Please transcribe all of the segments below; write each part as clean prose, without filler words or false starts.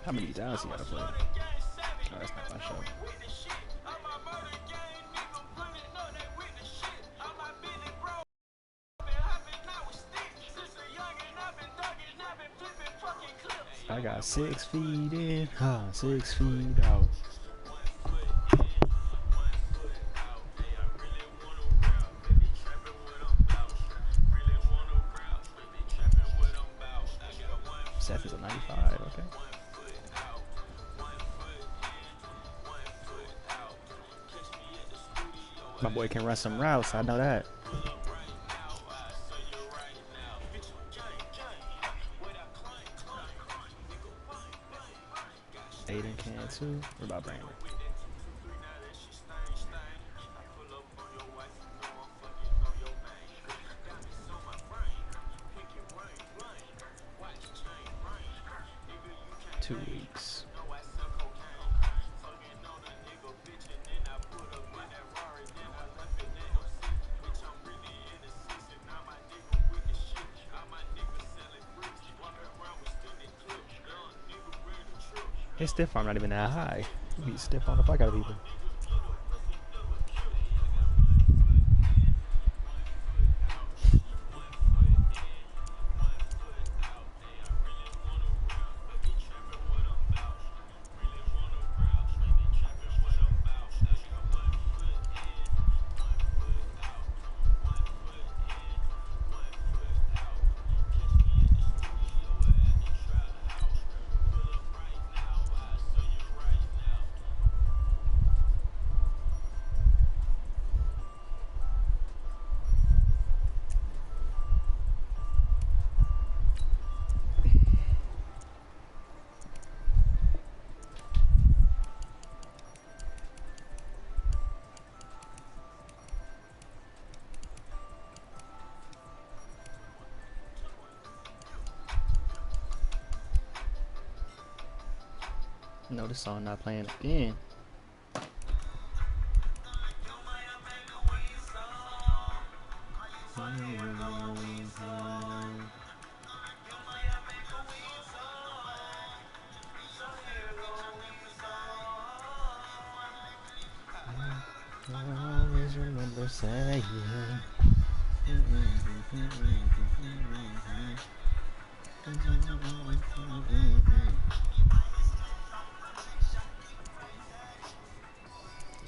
How many times he gotta play? Oh, that's not my show. I got 6 feet in, 6 feet out. Seth is a 95, okay. My boy can run some routes, I know that. Aiden can too. What about Brandon? Two weeks. His stiff arm not even that high. He beat stiff on the fuck out of people. No, this song not playing again. I always remember saying.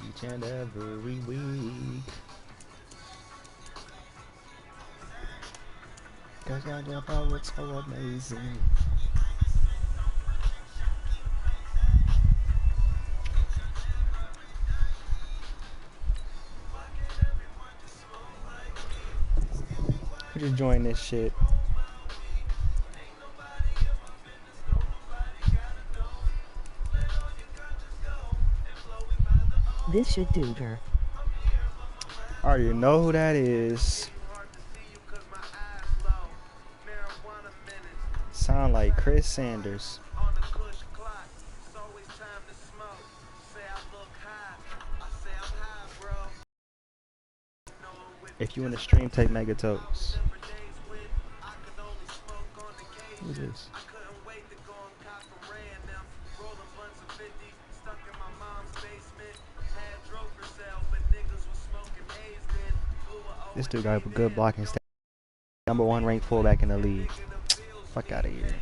Each and every week. Cause your power is so amazing. Who just joined this shit? This should do her. I already know who that is. Sound like Chris Sanders. If you in the stream, take Megatoes. Who's this? This dude got a good blocking stat. #1 ranked fullback in the league. Fuck out of here.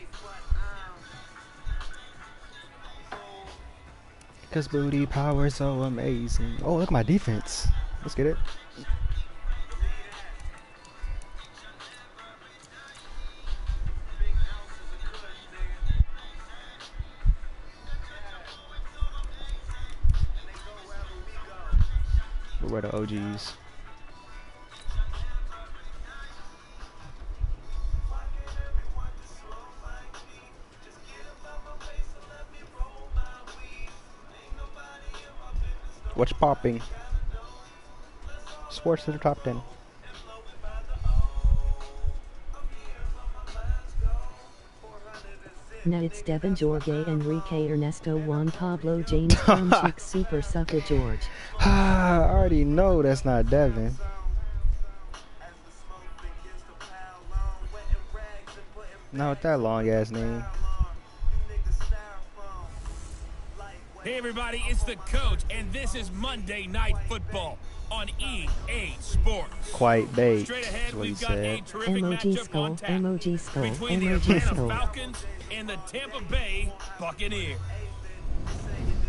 Cause booty power is so amazing. Oh, look at my defense. Let's get it. We're the OGs. What's popping? Sports to the top 10. Now it's Devin, Jorge, Enrique, Ernesto, Juan Pablo, James, Chick, Super Sucker, George. I already know that's not Devin. Not with that long ass name. Hey everybody, it's the coach, and this is Monday Night Football on EA Sports. Quite bait. Straight ahead, That's what he we've got a said. terrific Emoji matchup skull, on tap emoji skull, between the emoji Atlanta skull. Falcons and the Tampa Bay Buccaneers.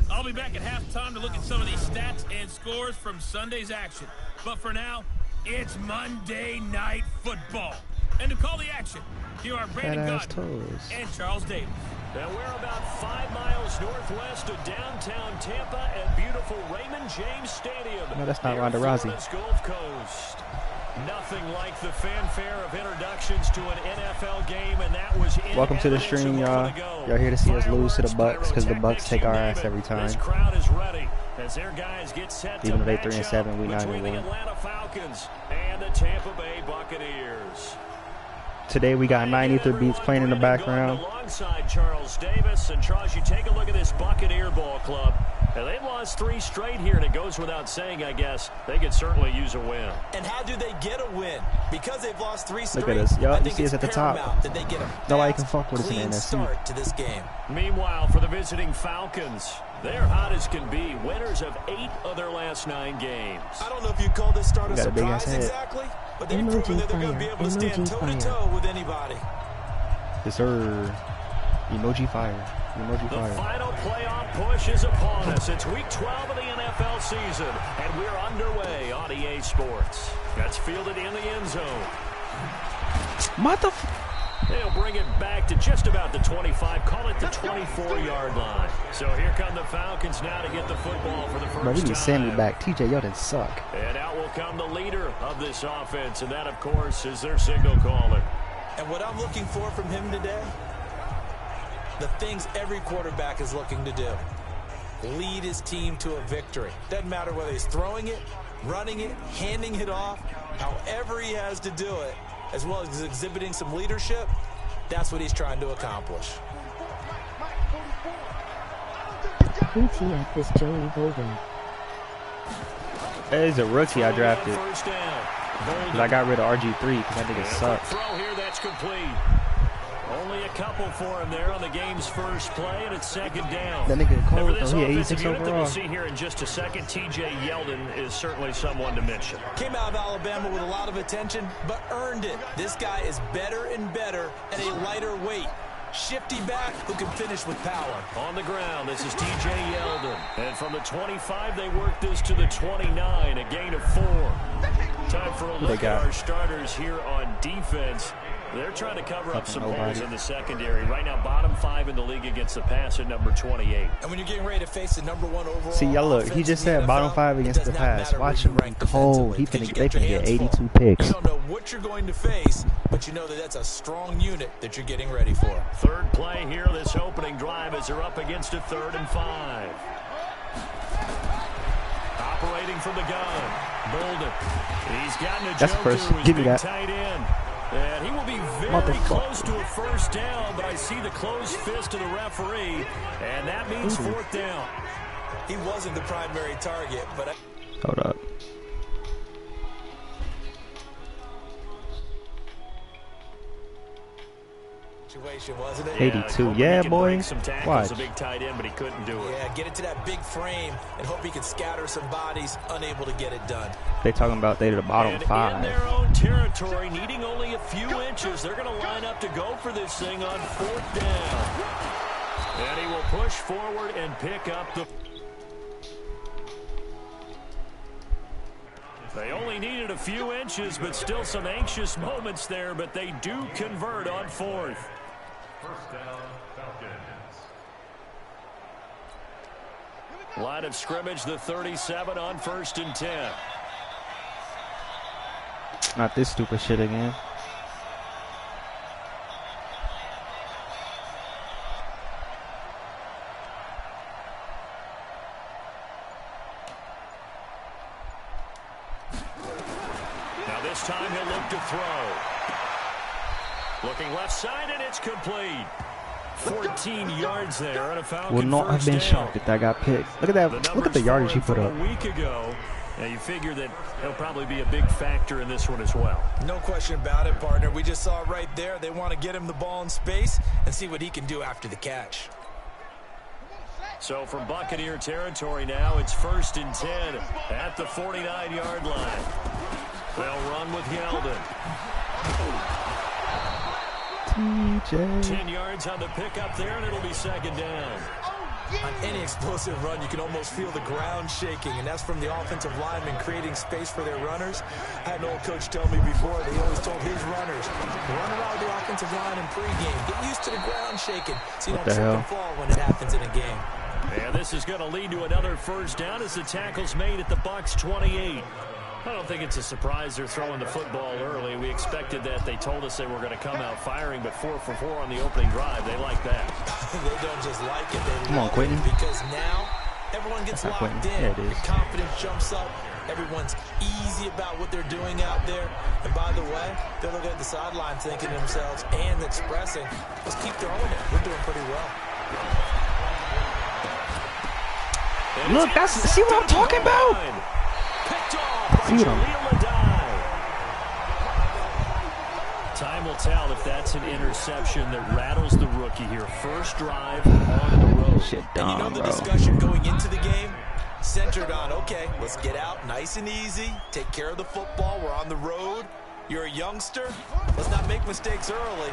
I'll be back at halftime to look at some of these stats and scores from Sunday's action. But for now, it's Monday Night Football. And to call the action, here are Brandon Godwin and Charles Davis. And we're about 5 miles northwest of downtown Tampa at beautiful Raymond James Stadium. No, that's not Ronda Rousey. Gulf Coast. Nothing like the fanfare of introductions to an NFL game, and that was welcome to the stream, y'all. Y'all here to see us lose to the Bucks because the Bucks take our ass every time. This crowd is ready as their guys get set even to though they match 3-7, we up 9-1. between the Atlanta Falcons and the Tampa Bay Buccaneers. Today we got 93 beats playing in the background. Alongside Charles Davis. And Charles, you take a look at this Buccaneer ball club. And they've lost 3 straight here, and it goes without saying, I guess, they could certainly use a win. And how do they get a win? Because they've lost 3 straight. Look at us. Y'all, you see us at the top. That they get a nobody can fuck with us in the NFC. Start to this game. Meanwhile, for the visiting Falcons, they're hot as can be. Winners of 8 of their last 9 games. I don't know if you call this start a surprise head. exactly, but they've proven that they're going to be able to stand toe-to-toe with anybody. Yes, sir. Emoji fire. Emoji the fire. Final playoff push is upon us. It's week 12 of the NFL season, and we're underway on EA Sports. That's fielded in the end zone. They'll bring it back to just about the 25, call it the 24-yard line. So here come the Falcons now to get the football for the first time. We need Sammy back. TJ, y'all didn't suck. And out will come the leader of this offense, and that, of course, is their signal caller. And what I'm looking for from him today, the things every quarterback is looking to do. Lead his team to a victory. Doesn't matter whether he's throwing it, running it, handing it off, however he has to do it, as well as exhibiting some leadership, that's what he's trying to accomplish. WTF is Joey Bolden. He's a rookie I drafted. Because I got rid of RG3 because that nigga sucked. Throw here, that's complete. Only a couple for him there on the game's first play, and it's second down. That nigga cold, though. He had 86 That overall. we'll see here in just a second. TJ Yeldon is certainly someone to mention. Came out of Alabama with a lot of attention, but earned it. This guy is better and better at a lighter weight. Shifty back who can finish with power. On the ground, this is TJ Yeldon. And from the 25, they work this to the 29, a gain of 4. Time for a look at our starters here on defense. They're trying to cover up some holes in the secondary. Right now, bottom 5 in the league against the pass at number 28. And when you're getting ready to face the number 1 overall, see, y'all look, he just said bottom 5 against the pass. Watch him rank cold. They finna get 82 picks. You don't know what you're going to face, but you know that that's a strong unit that you're getting ready for. Third play here, this opening drive as they're up against a 3rd and 5. Operating from the gun, Bolden. He's gotten a first. Joe to Give me that. tight end. And he will be very close to a first down, but I see the closed fist of the referee, and that means 4th down. He wasn't the primary target, but... Hold up. Wasn't it? 82. Yeah, boy. Watch. A big tight end, but he couldn't do it. Yeah, get it to that big frame and hope he can scatter some bodies, unable to get it done. They talking about they to the bottom 5. In their own territory, needing only a few inches, they're going to line up to go for this thing on 4th down. And he will push forward and pick up the... They only needed a few inches, but still some anxious moments there, but they do convert on 4th. First down, Falcons. Line of scrimmage, the 37 on 1st and 10. Not this stupid shit again. Now this time he'll look to throw. Looking left side, and it's complete. 14 yards there on a Falcon. Would not have been shocked if that got picked. Look at that. Look at the yardage he put up. A week ago. Now you figure that he'll probably be a big factor in this one as well. No question about it, partner. We just saw right there. They want to get him the ball in space and see what he can do after the catch. So from Buccaneer territory now, it's 1st and 10 at the 49-yard line. They'll run with Yeldon. TJ. 10 yards on the pickup there, and it'll be 2nd down. On any explosive run, you can almost feel the ground shaking, and that's from the offensive linemen creating space for their runners. I had an old coach tell me before, they always told his runners, run around the offensive line in pregame. Get used to the ground shaking so you don't trip and fall when it happens in a game. And this is going to lead to another 1st down as the tackle's made at the Bucs 28. I don't think it's a surprise they're throwing the football early. We expected that. They told us they were going to come out firing, but 4 for 4 on the opening drive. They like that. They don't just like it. They Come on, Quentin. Because now everyone gets locked in. Yeah, it is. The confidence jumps up. Everyone's easy about what they're doing out there. And by the way, they're looking at the sideline thinking to themselves and expressing, let's keep throwing it. We're doing pretty well. Look, see what I'm talking about? Picked off by Jaleel Adai. Time will tell if that's an interception that rattles the rookie here. First drive on the road. Shit And dumb, you know the bro. discussion going into the game? Centered on, okay, let's get out nice and easy. Take care of the football. We're on the road. You're a youngster. Let's not make mistakes early.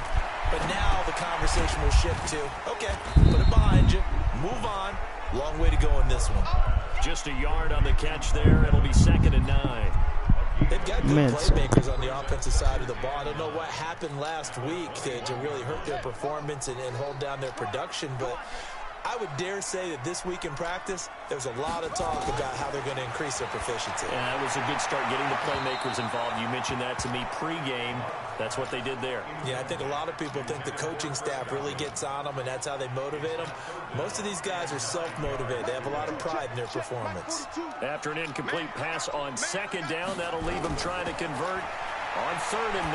But now the conversation will shift to, okay, put it behind you. Move on. Long way to go in this one. Just a yard on the catch there. It'll be 2nd and 9. They've got good playmakers on the offensive side of the ball. I don't know what happened last week to really hurt their performance and hold down their production, but I would dare say that this week in practice, there's a lot of talk about how they're going to increase their proficiency. And that was a good start, getting the playmakers involved. You mentioned that to me pregame. That's what they did there. Yeah, I think a lot of people think the coaching staff really gets on them, and that's how they motivate them. Most of these guys are self-motivated. They have a lot of pride in their performance. After an incomplete pass on 2nd down, that'll leave them trying to convert on 3rd and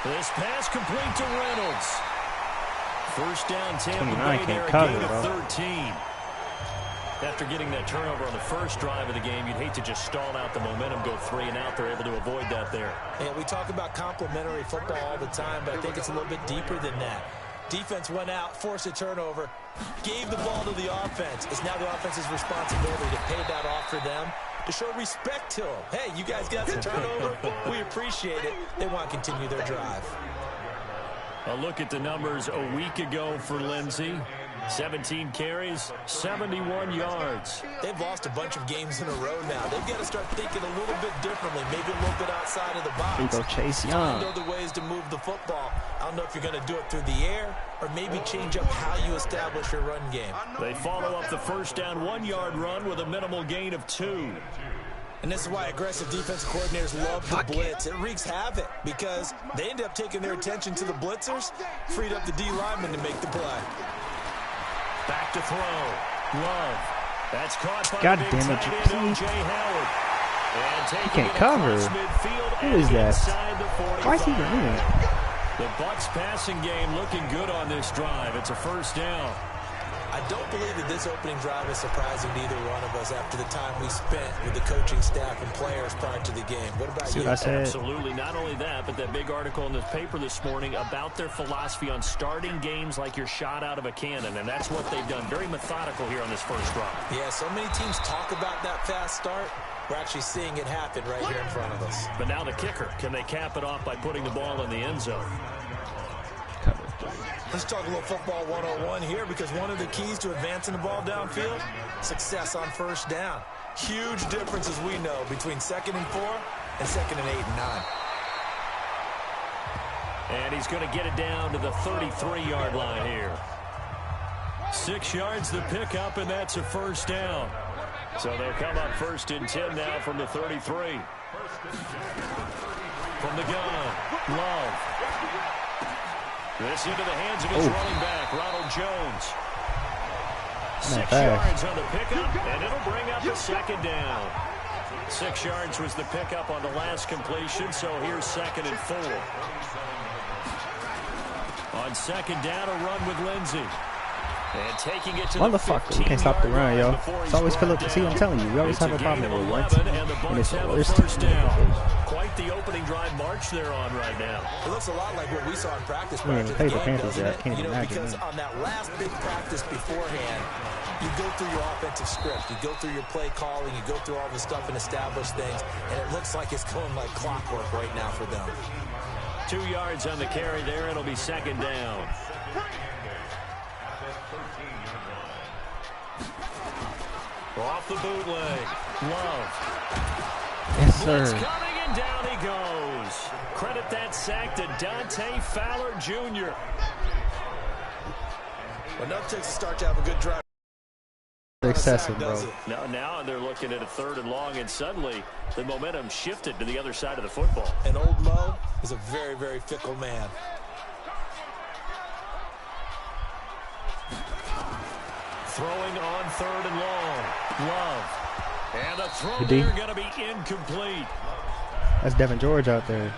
9. This pass complete to Reynolds. 1st down, Tampa Bay there, a gain of 13. After getting that turnover on the first drive of the game, you'd hate to just stall out the momentum, go 3 and out. They're able to avoid that there. And we talk about complementary football all the time, but I think it's a little bit deeper than that. Defense went out, forced a turnover, gave the ball to the offense. It's now the offense's responsibility to pay that off for them, to show respect to them. Hey, you guys got the turnover. We appreciate it. They want to continue their drive. A look at the numbers a week ago for Lindsey. 17 carries, 71 yards. They've lost a bunch of games in a row now. They've got to start thinking a little bit differently, maybe a little bit outside of the box. Here you go, Chase Young. Find other ways to move the football. I don't know if you're going to do it through the air or maybe change up how you establish your run game. They follow up the 1st down 1-yard run with a minimal gain of 2. And this is why aggressive defensive coordinators love the blitz. It wreaks havoc because they end up taking their attention to the blitzers, freed up the D lineman to make the play. Back to throw. Love. That's caught by God the big damn it, tight you end, O.J. Howard. And He taking can't it cover. across midfield Who and is that? inside the 45. Why is he doing it? The Bucs passing game looking good on this drive. It's a 1st down. I don't believe that this opening drive is surprising to either one of us after the time we spent with the coaching staff and players prior to the game. What about you? Absolutely. Not only that, but that big article in the paper this morning about their philosophy on starting games like you're shot out of a cannon, and that's what they've done. Very methodical here on this first drive. Yeah, so many teams talk about that fast start. We're actually seeing it happen right here in front of us. But now the kicker. Can they cap it off by putting the ball in the end zone? Let's talk a little football 101 here because one of the keys to advancing the ball downfield, success on 1st down. Huge difference, as we know, between 2nd and 4 and 2nd and 8 and 9. And he's going to get it down to the 33-yard line here. 6 yards the pickup, and that's a 1st down. So they'll come up 1st and 10 now from the 33. From the gun, Love. This into the hands of his running back, Ronald Jones. 6 yards on the pickup, and it'll bring up a 2nd down. 6 yards was the pickup on the last completion, so here's 2nd and 4. On 2nd down, a run with Lindsey. And taking it to the Motherfucker, we can't stop the run, yo. It's always Philip. See, I'm telling you, we always have a problem with one team, and it's the worst team. Quite the opening drive march they're on right now. It looks a lot like what we saw in practice. We didn't play the Panthers yet. Can't You know, imagine because that. on that last big practice beforehand, you go through your offensive script, you go through your play calling, you go through all the stuff and establish things, and it looks like it's going like clockwork right now for them. 2 yards on the carry there. It'll be second down. Off the bootleg. Love. Yes, Blitz sir. coming, and down he goes. Credit that sack to Dante Fowler Jr. Enough takes to start to have a good drive. Excessive, bro. Now they're looking at a 3rd and long, and suddenly the momentum shifted to the other side of the football. And old Mo is a very, very fickle man. Throwing on 3rd and long. Love. And the throw Good there D. going to be incomplete. That's Devin George out there.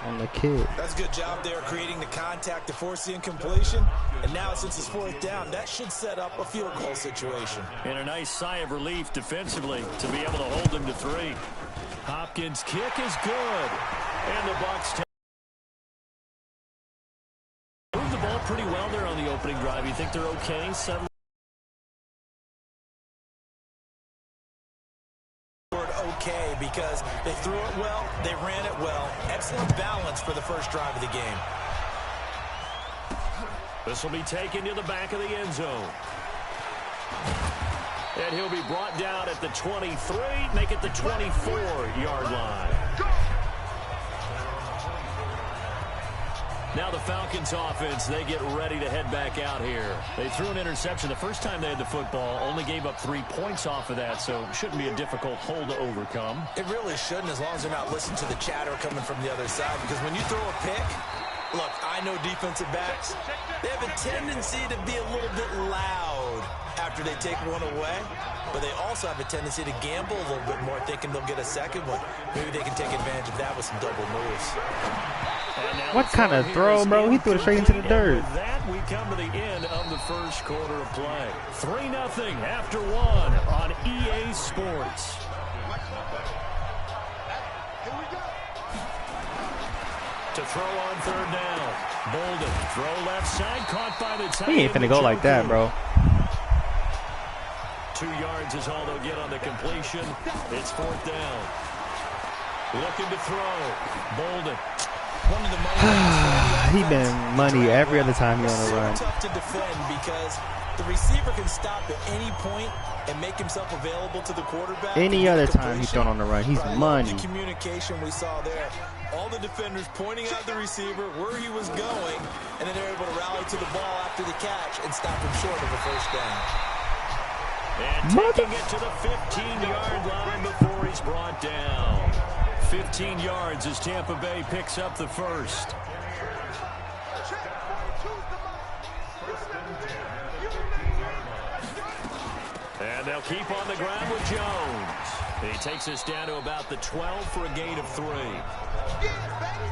On the kid. That's a good job there creating the contact to force the incompletion. And now since it's 4th down, that should set up a field goal situation. And a nice sigh of relief defensively to be able to hold them to 3. Hopkins' kick is good. And the Bucs moved the ball pretty well there on the opening drive. You think they're okay? Settle okay, because they threw it well, they ran it well. Excellent balance for the first drive of the game. This will be taken to the back of the end zone. And he'll be brought down at the 23, make it the 24-yard line. Now the Falcons offense, they get ready to head back out here. They threw an interception the first time they had the football, only gave up 3 points off of that, so shouldn't be a difficult hole to overcome. It really shouldn't, as long as they're not listening to the chatter coming from the other side, because when you throw a pick, look, I know defensive backs, they have a tendency to be a little bit loud after they take one away, but they also have a tendency to gamble a little bit more, thinking they'll get a second one. Maybe they can take advantage of that with some double moves. What kind of throw, bro? He threw it straight into the dirt. With that, we come to the end of the first quarter of play. 3-0 after 1 on EA Sports. To throw on 3rd down. Bolden, throw left side, caught by the tight We ain't end, finna go like that, bro. 2 yards is all they'll get on the completion. It's 4th down. Looking to throw. Bolden. He been money every other time he on the run. Tough to defend because the receiver can stop at any point and make himself available to the quarterback. Any other time he's thrown on the run, he's money. The communication we saw there, all the defenders pointing out the receiver where he was going, and then they're able to rally to the ball after the catch and stop him short of a 1st down. And taking it to the 15-yard line before he's brought down. 15 yards as Tampa Bay picks up the first. And they'll keep on the ground with Jones. He takes us down to about the 12 for a gain of 3.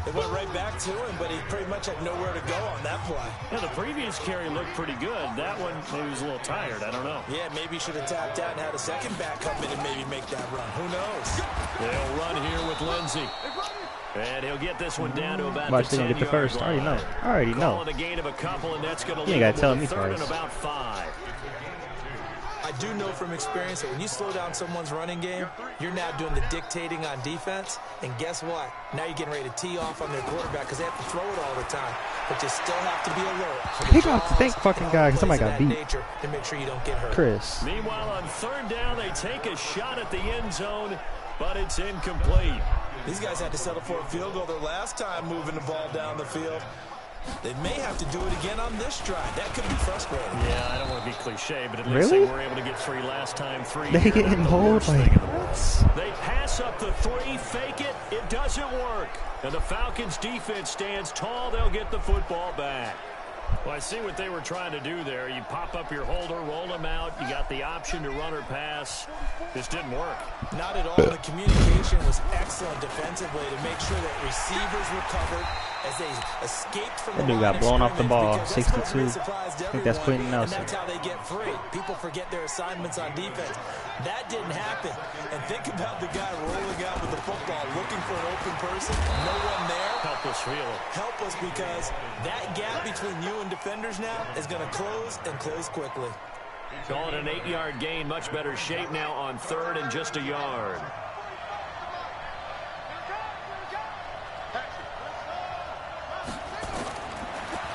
It went right back to him, but he pretty much had nowhere to go on that play. Now, the previous carry looked pretty good. That one, maybe he was a little tired. I don't know. Yeah, maybe he should have tapped out and had a second back come in and maybe make that run. Who knows? They'll run here with Lindsey. And he'll get this one down to about Watch, the 10-yard they gonna get the first. I already know. I already know. Calling a gain of a couple, and that's going to You leave ain't gotta them tell with me 3rd and twice. about 5. I do know from experience that when you slow down someone's running game, you're now doing the dictating on defense. And guess what? Now you're getting ready to tee off on their quarterback because they have to throw it all the time. But you still have to be alert. He got to think fucking guy because somebody got beat. To make sure you don't get hurt. Chris. Meanwhile, on 3rd down, they take a shot at the end zone, but it's incomplete. These guys had to settle for a field goal their last time moving the ball down the field. They may have to do it again on this drive. That could be frustrating. Yeah, I don't want to be cliche, but at least Really? they were able to get 3 last time. 3 They here, getting the hold worst like thing in the world. what? They pass up the 3, fake it. It doesn't work. And the Falcons defense stands tall. They'll get the football back. Well, I see what they were trying to do there. You pop up your holder, roll them out. You got the option to run or pass. This didn't work. Not at all. The communication was excellent defensively to make sure that receivers were covered as they escaped from That the dude line got of blown off the scrimmage, ball, because that's supposed to be a 62. surprise to I think that's everyone, Quentin and Nelson. that's how they get free. People forget their assignments on defense. That didn't happen. And think about the guy rolling out with the football, looking for an open person. No one there. Helpless feeling. Helpless, because that gap between you and defenders now is going to close and close quickly. Call it an 8-yard gain. Much better shape now on 3rd and just a yard.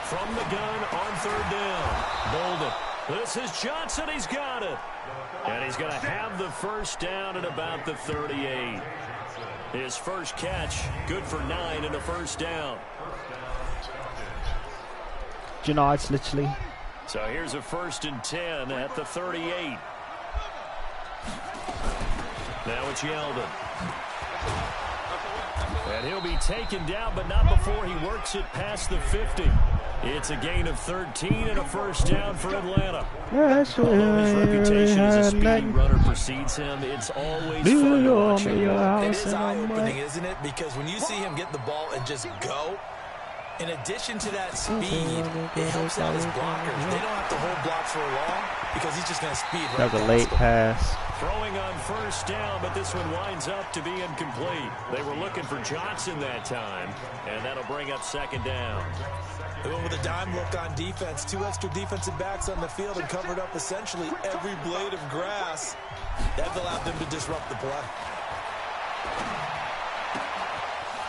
From the gun on 3rd down. Bolden. This is Johnson. He's got it. And he's going to have the first down at about the 38. His first catch, good for 9 and a first down. Yards, literally. So here's a 1st and 10 at the 38. Now it's Yeldon. And he'll be taken down, but not before he works it past the 50. It's a gain of 13 and a first down for Atlanta. Although his reputation as a speedy runner precedes him, it's always fun to watch him. It is eye-opening, isn't it? Because when you see him get the ball and just go, in addition to that speed, it helps out his blockers. They don't have to hold blocks for long because he's just going to speed right That was a past late them. pass. Throwing on first down, but this one winds up to be incomplete. They were looking for Johnson that time, and that'll bring up 2nd down. They went with a dime look on defense. 2 extra defensive backs on the field and covered up essentially every blade of grass. That allowed them to disrupt the play.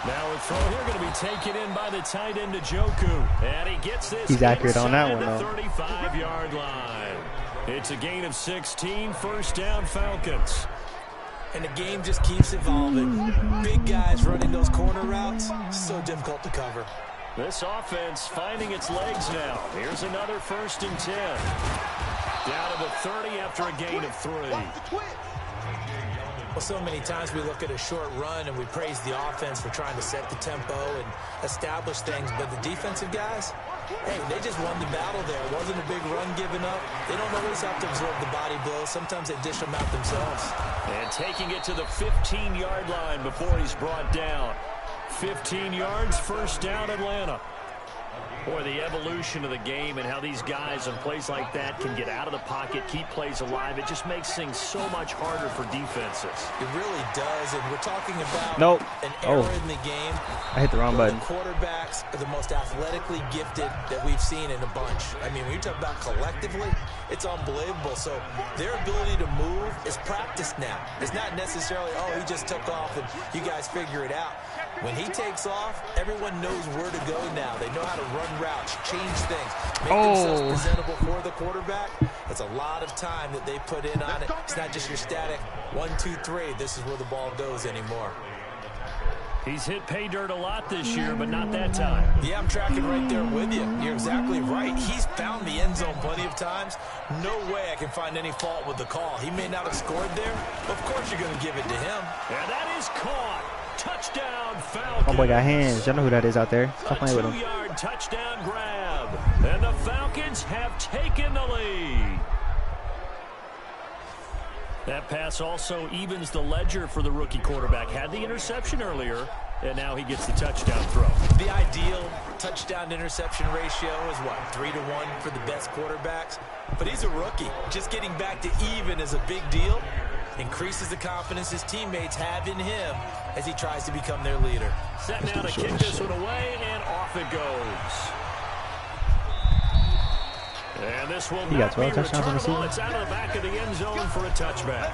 Now a throw here going to be taken in by the tight end Njoku. And he gets this. He's accurate on that one, inside though. the 35-yard line. It's a gain of 16, first down Falcons. And the game just keeps evolving. Big guys running those corner routes, so difficult to cover. This offense finding its legs now. Here's another 1st and 10. Down to the 30 after a gain of 3. Well, so many times we look at a short run and we praise the offense for trying to set the tempo and establish things, but the defensive guys, hey, they just won the battle there. It wasn't a big run given up. They don't always have to absorb the body blows. Sometimes they dish them out themselves. And taking it to the 15-yard line before he's brought down. 15 yards, first down Atlanta. Boy, the evolution of the game and how these guys in plays like that can get out of the pocket, keep plays alive, it just makes things so much harder for defenses. It really does, and we're talking about an Oh. era in the game. I hit the wrong where button. The quarterbacks are the most athletically gifted that we've seen in a bunch. I mean, when you talk about collectively, it's unbelievable. So their ability to move is practiced now. It's not necessarily, oh, he just took off and you guys figure it out. When he takes off, everyone knows where to go now. They know how to run routes, change things, make themselves presentable for the quarterback. That's a lot of time that they put in on it. It's not just your static 1, 2, 3. This is where the ball goes anymore. He's hit pay dirt a lot this year, but not that time. Yeah, I'm tracking right there with you. You're exactly right. He's found the end zone plenty of times. No way I can find any fault with the call. He may not have scored there, but of course you're going to give it to him. And that is caught. Touchdown, Falcons. My boy got hands. Y'all know who that is out there. Stop playing with him. 2-yard touchdown grab. And the Falcons have taken the lead. That pass also evens the ledger for the rookie quarterback. Had the interception earlier, and now he gets the touchdown throw. The ideal touchdown-interception ratio is what, 3-to-1 for the best quarterbacks? But he's a rookie. Just getting back to even is a big deal. Increases the confidence his teammates have in him as he tries to become their leader. Set now to kick this one away, and off it goes. And this will not be returnable. It's out of the back of the end zone for a touchback.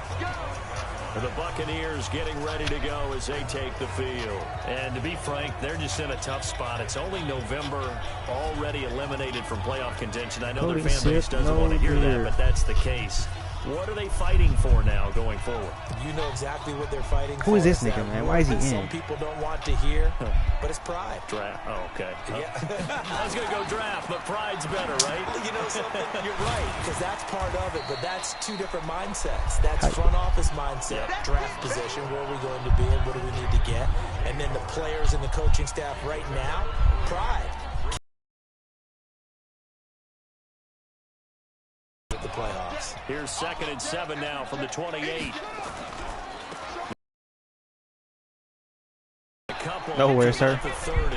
And the Buccaneers getting ready to go as they take the field. And to be frank, they're just in a tough spot. It's only November, already eliminated from playoff contention. I know their fan base doesn't want to hear that, but that's the case. What are they fighting for now going forward? You know exactly what they're fighing for. Who is this nigga, man? Why is he in? Some people don't want to hear, but it's pride. Draft. Oh, okay. Yeah. I was going to go draft, but pride's better, right? You know something? You're right, because that's part of it, but that's two different mindsets. That's front office mindset, draft position, where are we going to be and what do we need to get? And then the players and the coaching staff right now, pride. Here's 2nd and 7 now from the 28. Nowhere, sir. The 30.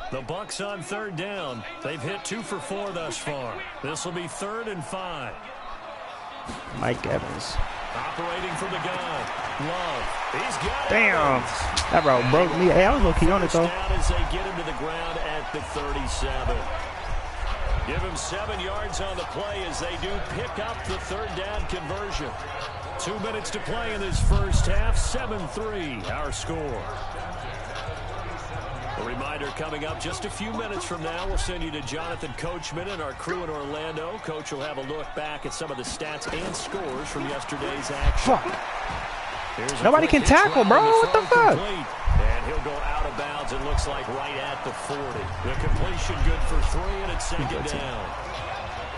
The Bucs on 3rd down. They've hit 2 for 4 thus far. This will be 3rd and 5. Mike Evans. Operating from the gun. Love. He's got it. Damn. That route broke me. Hey, I was low-key on it, though. Down as they get him to the ground at the 37. Give him 7 yards on the play as they do pick up the 3rd down conversion. 2 minutes to play in this first half. 7-3 our score. A reminder coming up just a few minutes from now. We'll send you to Jonathan Coachman and our crew in Orlando. Coach will have a look back at some of the stats and scores from yesterday's action. Fuck. Nobody can tackle, bro. What the fuck? And he'll go out of bounds, it looks like, right at the 40. The completion good for 3, and it's 2nd down.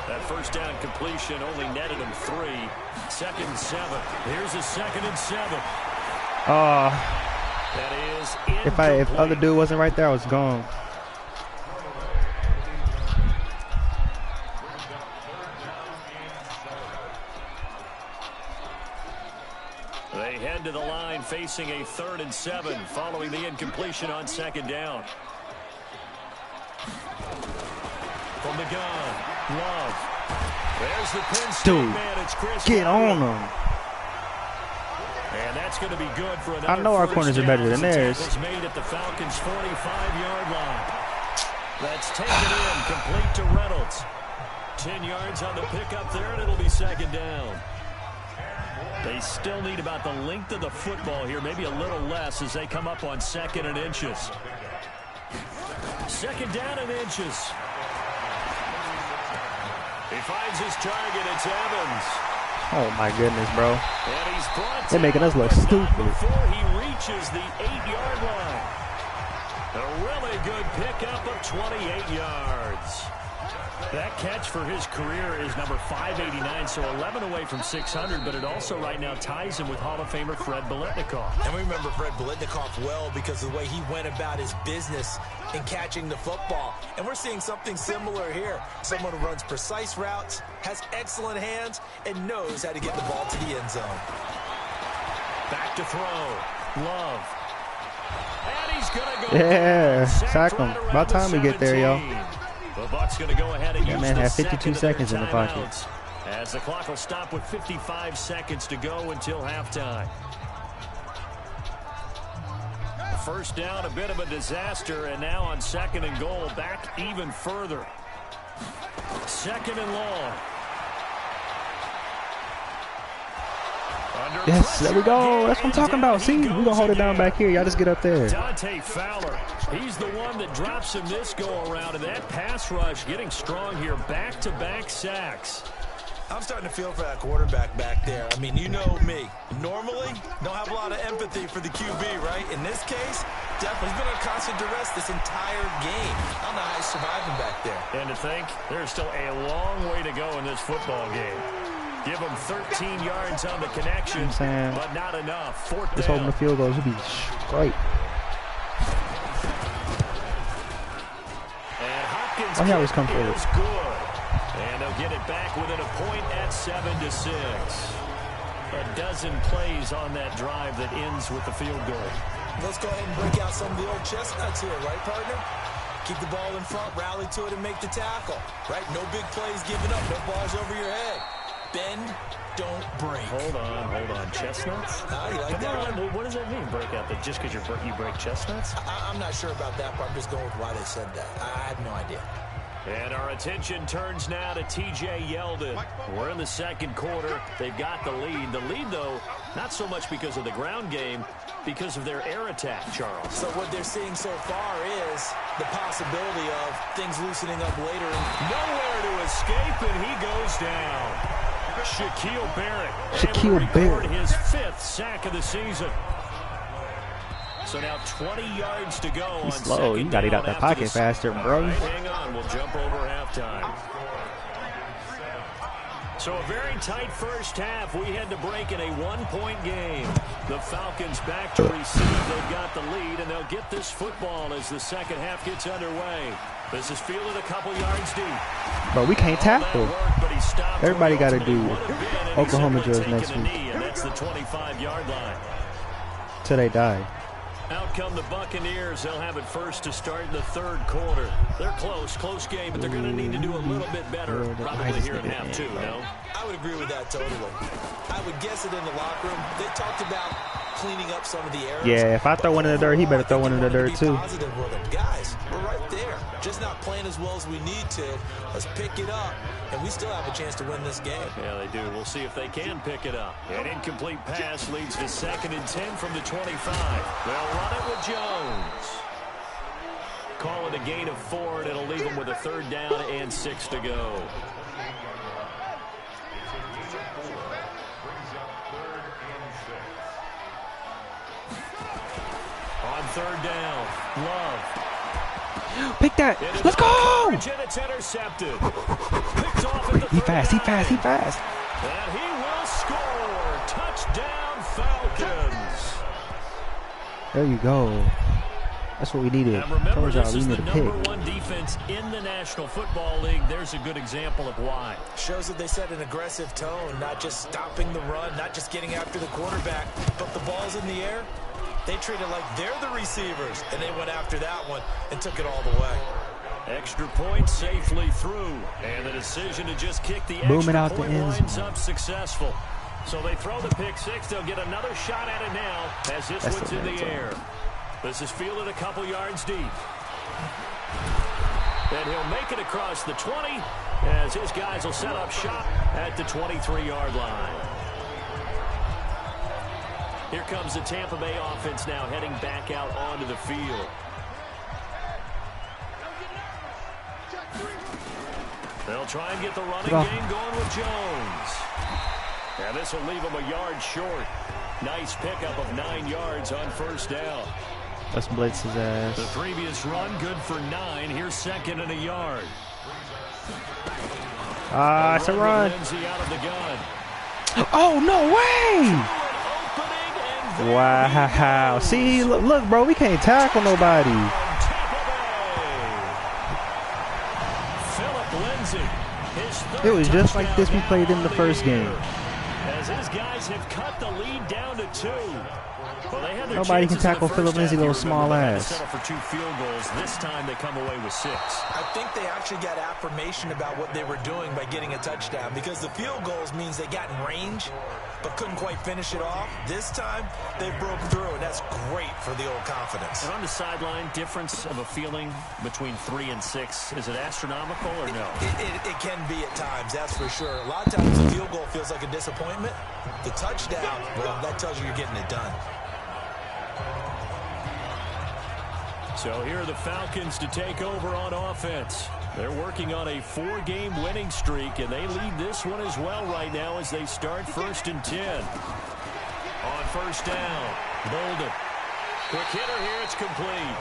That first down completion only netted him 3. 2nd and 7. Here's a 2nd and 7. That is incomplete. If other dude wasn't right there, I was gone. They head to the line facing a 3rd and 7 following the incompletion on 2nd down. From the gun, Love. There's the pin state man. It's Chris. Get on them. And that's going to be good for another. I know our corners are better than theirs. Made at the Falcons' 45-yard line. That's taken in, complete to Reynolds. 10 yards on the pickup there, and it'll be 2nd down. They still need about the length of the football here, maybe a little less as they come up on 2nd and inches. 2nd down and inches. He finds his target. It's Evans. Oh my goodness, bro. And he's brought They're making us look stupid. Before he reaches the 8-yard line. A really good pickup of 28 yards. That catch for his career is number 589, so 11 away from 600, but it also right now ties him with Hall of Famer Fred Biletnikoff. And we remember Fred Biletnikoff well because of the way he went about his business in catching the football. And we're seeing something similar here. Someone who runs precise routes, has excellent hands, and knows how to get the ball to the end zone. Back to throw. Love. And he's going to go. Yeah, sack him. About time we get there, yo. The Bucs going to go ahead and use man the had 52 second seconds of in their the pocket. timeouts, as the clock will stop with 55 seconds to go until halftime. First down, a bit of a disaster, and now on 2nd and goal, back even further. 2nd and long. Yes, there we go. That's what I'm talking about. See, we're going to hold it down back here. Y'all just get up there. Dante Fowler, he's the one that drops him this go-around, and that pass rush getting strong here. Back-to-back sacks. I'm starting to feel for that quarterback back there. I mean, you know me. Normally, don't have a lot of empathy for the QB, right? In this case, definitely he's been on constant duress this entire game. I don't know how he's surviving back there. And to think, there's still a long way to go in this football game. Give him 13 yards on the connection, but not enough. 4th down. Just holding the field goals would be great. And Hopkins Why he always come forward? Good. And they'll get it back within a point at 7-6. A dozen plays on that drive that ends with the field goal. Let's go ahead and break out some of the old chestnuts here, right, partner? Keep the ball in front, rally to it, and make the tackle, right? No big plays given up, no balls over your head. Bend, don't break. Hold on. Chestnuts? You like that one? Well, what does that mean, break out? That just because you break chestnuts? I'm not sure about that part. I'm just going with why they said that. I have no idea. And our attention turns now to T.J. Yeldon. We're in the 2nd quarter. They've got the lead. The lead, though, not so much because of the ground game, because of their air attack, Charles. So what they're seeing so far is the possibility of things loosening up later. Nowhere to escape, and he goes down. Shaquille Barrett. His 5th sack of the season. So now 20 yards to go. He's slow. You got to get out that pocket faster, bro. Right, hang on. We'll jump over halftime. So a very tight first half. We head to break in a one-point game. The Falcons back to receive. They've got the lead, and they'll get this football as the second half gets underway. This is fielded a couple yards deep. Bro, we can't tackle. Everybody got to do Oklahoma drills next week. And that's the 25-yard line. Till they die. Out come the Buccaneers. They'll have it first to start in the third quarter. They're close game, but they're going to need to do a little bit better probably here in half two, no? I would agree with that totally. I would guess it in the locker room. They talked about cleaning up some of the errors. Yeah, if I throw one in the dirt, he better throw one in the dirt too. Positive with them. Guys, we're right there. Just not playing as well as we need to. Let's pick it up, and we still have a chance to win this game. Yeah, they do. We'll see if they can pick it up. An incomplete pass leads to 2nd and 10 from the 25. They'll run it with Jones. Call it a gain of 4, and it'll leave them with a 3rd down and 6 to go. On 3rd down, Love. Pick that. Let's go. It's intercepted. Picked off at the He fast. And he will score. Touchdown, Falcons. There you go. That's what we needed. And remember, this we is need the a pick. #1 defense in the National Football League. There's a good example of why. Shows that they set an aggressive tone, not just stopping the run, not just getting after the quarterback, but the ball's in the air. They treat it like they're the receivers, and they went after that one and took it all the way. Extra point safely through, and the decision to just kick the Booming extra out the point end winds zone. up successful. So they throw the pick 6. They'll get another shot at it now as this That's one's the in the red zone. air. This is fielded a couple yards deep. And he'll make it across the 20 as his guys will set up shop at the 23-yard line. Here comes the Tampa Bay offense now heading back out onto the field. They'll try and get the running game going with Jones. And this will leave him a yard short. Nice pickup of 9 yards on 1st down. Let's blitz his ass. The previous run good for 9. Here's 2nd and a yard. It's a run. Lindsay out of the gun. Oh, no way. Wow. See, look, bro, we can't tackle nobody. It was just like this we played in the first game. As his guys have cut the lead down to 2. Well, they had their Nobody can chances in the tackle first Philip Lindsay, half. little You small remember they had to ass. settle for 2 field goals. This time they come away with 6. I think they actually got affirmation about what they were doing by getting a touchdown, because the field goals means they got in range but couldn't quite finish it off. This time they broke through, and that's great for the old confidence. And on the sideline, difference of a feeling between 3 and 6, is it astronomical or no? It can be at times, that's for sure. A lot of times the field goal feels like a disappointment. The touchdown, well, that tells you you're getting it done. So here are the Falcons to take over on offense. They're working on a 4-game winning streak, and they lead this one as well right now as they start 1st and 10. On 1st down, Bolden. Quick hitter here, it's complete.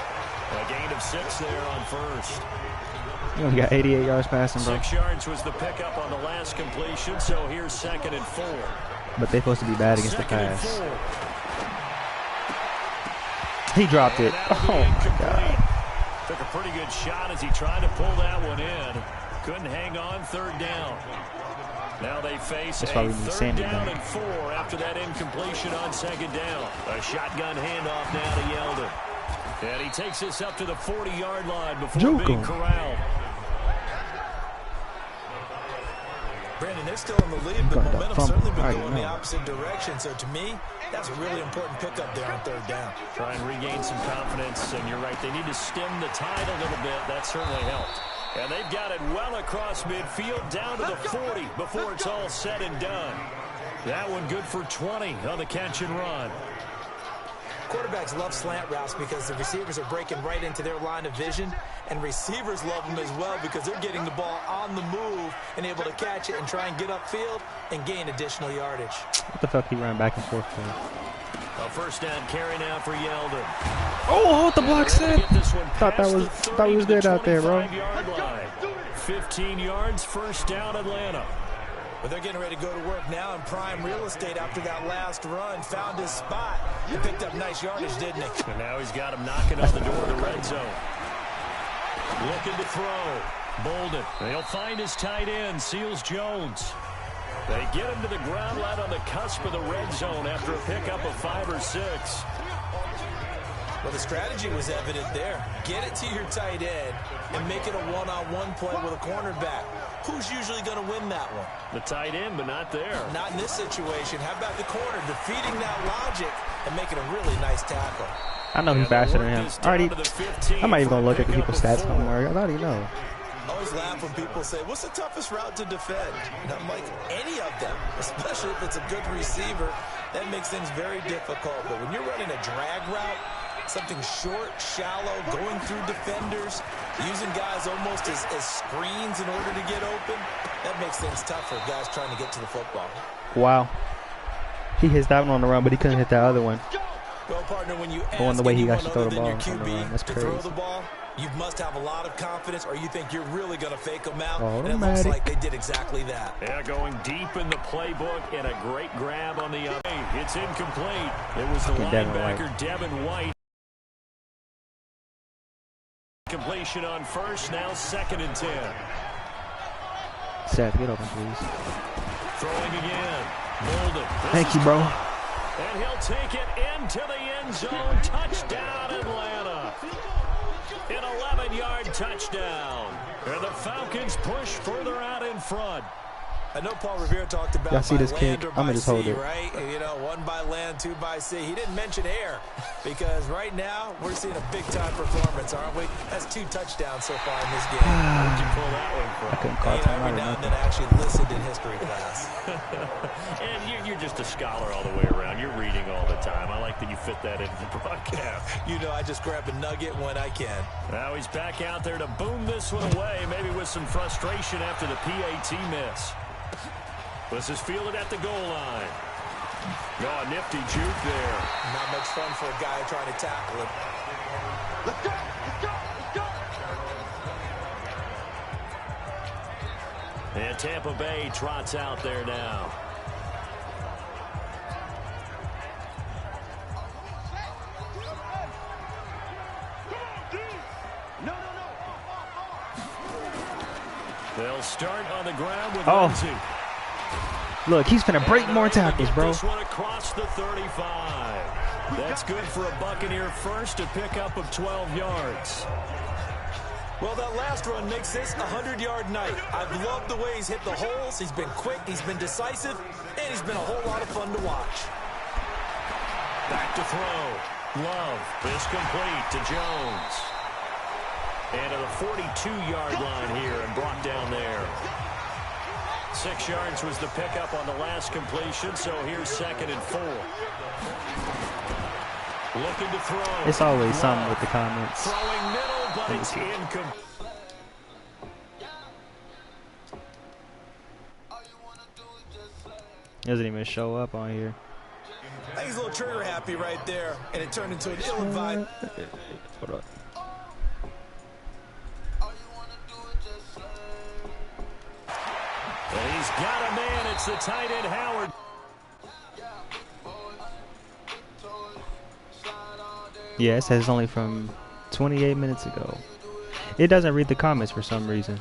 A gain of 6 there on 1st. You only got 88 yards passing, bro. 6 yards was the pickup on the last completion, so here's 2nd and 4. But they're supposed to be bad against the 2nd and pass. 4. He dropped it. And that'll be Oh, my incomplete. God. Took a pretty good shot as he tried to pull that one in. Couldn't hang on 3rd down. Now they face That's why a we need 3rd Sammy down back. and 4 after that incompletion on 2nd down. A shotgun handoff now to Yeldon. And he takes this up to the 40-yard line before Juke being him. corralled. Brandon, they're still in the lead, but Got that momentum's fumble. certainly been I going the know. opposite direction. So to me, that's a really important pickup there on 3rd down. Try and regain some confidence, and you're right, they need to stem the tide a little bit. That certainly helped. And they've got it well across midfield, down to the 40 before it's all said and done. That one good for 20 on the catch and run. Quarterbacks love slant routes because the receivers are breaking right into their line of vision, and receivers love them as well because they're getting the ball on the move and able to catch it and try and get upfield and gain additional yardage. What the fuck he ran back and forth for? A 1st down carry now for Yeldon. Oh, hold the block, They're gonna set. get this one Thought that past was the 30 thought he was to the good out there, bro. 25-yard line. 15 yards, 1st down Atlanta. But they're getting ready to go to work now in prime real estate after that last run. Found his spot and picked up nice yardage, didn't he? And now he's got him knocking on the door of the red zone. Looking to throw. Bolden. They'll find his tight end, Seals Jones. They get him to the ground right on the cusp of the red zone after a pickup of 5 or 6. Well, the strategy was evident there. Get it to your tight end and make it a one-on-one play with a cornerback. Who's usually going to win that one? The tight end, but not there. Not in this situation. How about the corner defeating that logic and making a really nice tackle? I know he's faster than him. I'm not even going to look at the people's stats no more. I already know. I always laugh when people say, what's the toughest route to defend? And I'm like, any of them, especially if it's a good receiver. That makes things very difficult. But when you're running a drag route, something short, shallow, going through defenders, using guys almost as screens in order to get open, that makes things tough for guys trying to get to the football. Wow. He hits that one on the run, but he couldn't hit that other one. Well, partner, when you ask on the way he anyone actually throw other the than ball your on the run. QB That's to crazy. throw the ball, you must have a lot of confidence, or you think you're really going to fake them out. Automatic. And it looks like they did exactly that. Yeah, going deep in the playbook and a great grab on the other. It's incomplete. It was the linebacker, Devin White. Completion on first, now 2nd and 10. Seth, get open, please. Throwing again. Bolden. Thank you, bro. And he'll take it into the end zone. Touchdown, Atlanta. An 11-yard touchdown. And the Falcons push further out in front. I know Paul Revere talked about y'all see by this land kick? or I'm by gonna just sea, hold it. right? You know, 1 by land, 2 by sea. He didn't mention air because right now we're seeing a big-time performance, aren't we? That's 2 touchdowns so far in this game. Where'd you pull that one from? I couldn't call time Every out or now and nothing. then I actually listened in history class. And you're just a scholar all the way around. You're reading all the time. I like that you fit that into the broadcast. You know, I just grab a nugget when I can. Now he's back out there to boom this one away, maybe with some frustration after the PAT miss. This is fielded at the goal line. Oh, a nifty juke there. Not much fun for a guy trying to tackle him. Let's go! Let's go! Let's go! And Tampa Bay trots out there now. They'll start on the ground with Lindsay. Look, he's finna break more tackles, bro. This one across the 35. That's good for a Buccaneer first, a pickup of 12 yards. Well, that last run makes this a 100-yard night. I've loved the way he's hit the holes. He's been quick, he's been decisive, and he's been a whole lot of fun to watch. Back to throw. Love is complete to Jones. And to the 42-yard line here and brought down there. 6 yards was the pickup on the last completion, so here's 2nd and 4. Looking to throw. It's always something with the comments. Throwing middle, but it's incomplete. Doesn't even show up on here. I think he's a little trigger happy right there, and it turned into an ill-advised. Hold up. And he's got a man. It's the tight end, Howard. Yeah, it says only from 28 minutes ago. It doesn't read the comments for some reason.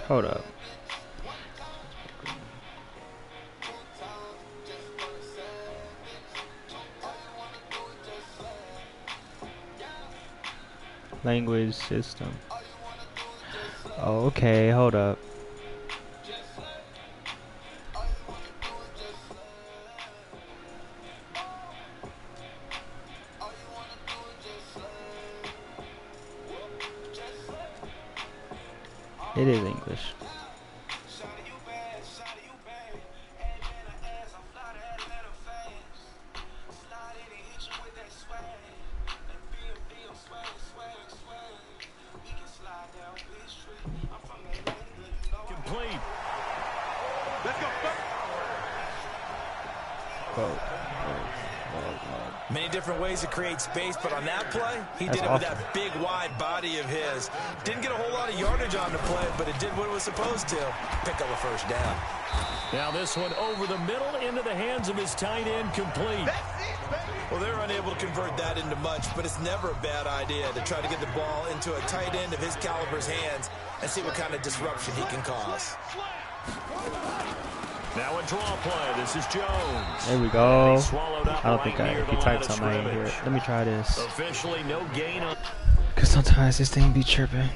Hold up. Language system. Oh, okay, hold up. It is English. Many different ways to create space, but on that play, he did it with that big, wide body of his. Didn't get a whole lot of yardage on the play, but it did what it was supposed to. Pick up a first down. Now this one over the middle into the hands of his tight end, complete. Well, they're unable to convert that into much, but it's never a bad idea to try to get the ball into a tight end of his caliber's hands and see what kind of disruption he can cause. Now a draw play. This is Jones. There we go. I don't think he typed something in here. Let me try this. Officially no gain on. Because sometimes this thing be tripping.